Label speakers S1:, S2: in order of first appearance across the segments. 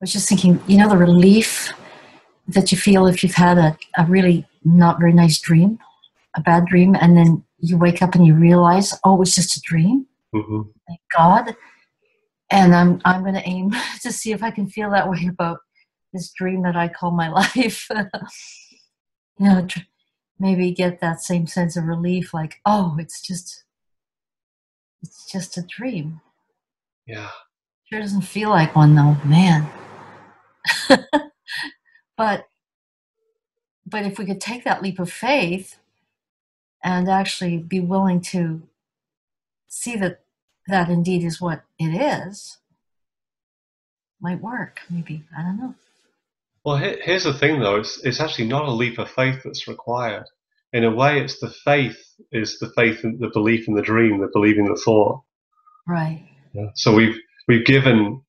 S1: was just thinking, the relief that you feel if you've had a really not very nice dream, a bad dream, and then you wake up and you realize, oh, it was just a dream.
S2: Mm-hmm.
S1: Thank God. And I'm going to aim to see if I can feel that way about this dream that I call my life. Maybe get that same sense of relief, like, oh, it's just a dream.
S2: Yeah.
S1: Sure doesn't feel like one though, man. But if we could take that leap of faith and actually be willing to see that indeed is what it is, might work, maybe. I don't know.
S2: Well, here's the thing, though. It's actually not a leap of faith that's required. In a way, it's the faith in the belief in the dream, the believing the thought.
S1: Right.
S2: Yeah. So we've given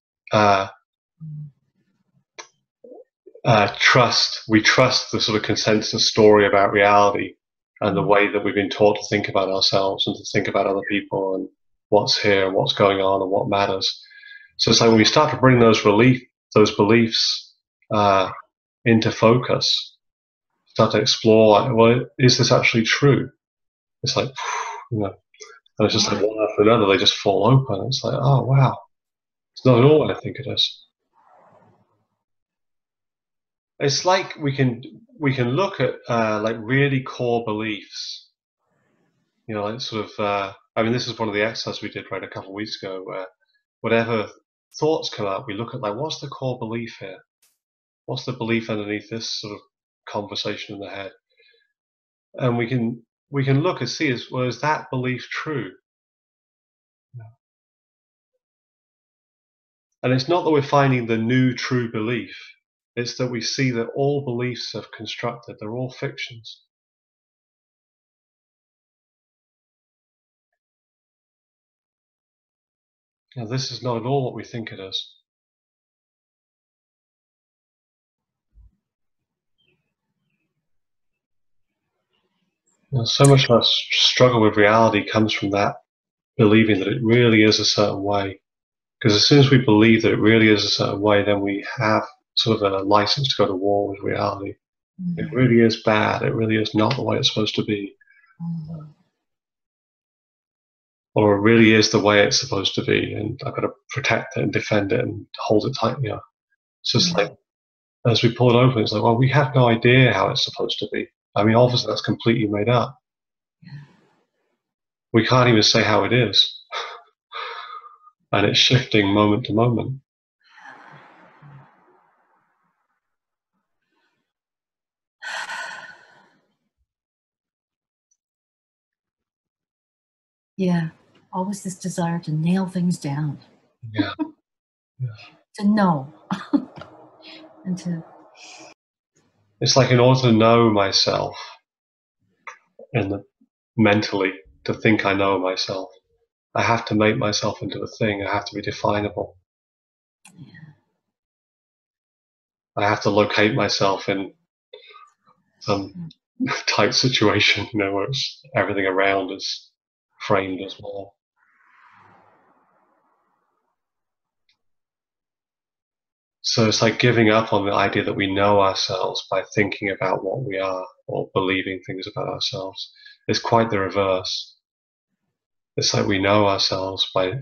S2: trust. We trust the sort of consensus story about reality and the way that we've been taught to think about ourselves and to think about other people and what's here and what's going on and what matters. So it's like when we start to bring those beliefs into focus, start to explore, well, is this actually true? It's like, and it's just like one after another, they just fall open. It's like, oh, wow. It's not at all what I think it is. It's like we can look at like really core beliefs, like sort of, this is one of the exercises we did a couple of weeks ago, where whatever thoughts come up, we look at like, what's the core belief here? What's the belief underneath this sort of conversation in the head? And we can look and see, is that belief true? And it's not that we're finding the new true belief. It's that we see that all beliefs are constructed. They're all fictions. Now, this is not at all what we think it is. So much of our struggle with reality comes from that believing that it really is a certain way. Because as soon as we believe that it really is a certain way, then we have sort of a license to go to war with reality. Mm-hmm. It really is bad. It really is not the way it's supposed to be. Mm-hmm. Or it really is the way it's supposed to be, and I've got to protect it and defend it and hold it tight. It's just like, as we pull it open, it's like, well, we have no idea how it's supposed to be. Obviously that's completely made up. We can't even say how it is. And it's shifting moment to moment.
S1: Yeah, always this desire to nail things down.
S2: Yeah.
S1: To know. And to...
S2: It's like, in order to know myself, and mentally, to think I know myself, I have to make myself into a thing. I have to be definable. Yeah. I have to locate myself in some tight situation, where everything around is framed as well. So it's like giving up on the idea that we know ourselves by thinking about what we are or believing things about ourselves. It's quite the reverse. It's like we know ourselves by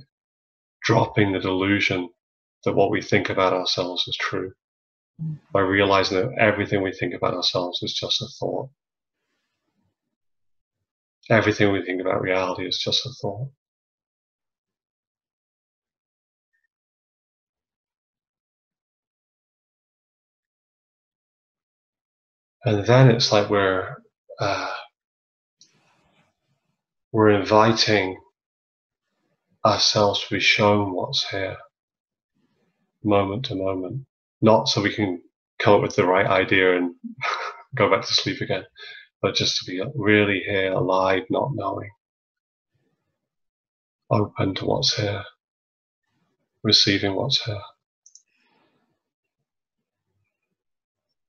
S2: dropping the delusion that what we think about ourselves is true, by realizing that everything we think about ourselves is just a thought. Everything we think about reality is just a thought. And then it's like we're inviting ourselves to be shown what's here, moment to moment, not so we can come up with the right idea and go back to sleep again, but just to be really here, alive, not knowing, open to what's here, receiving what's here.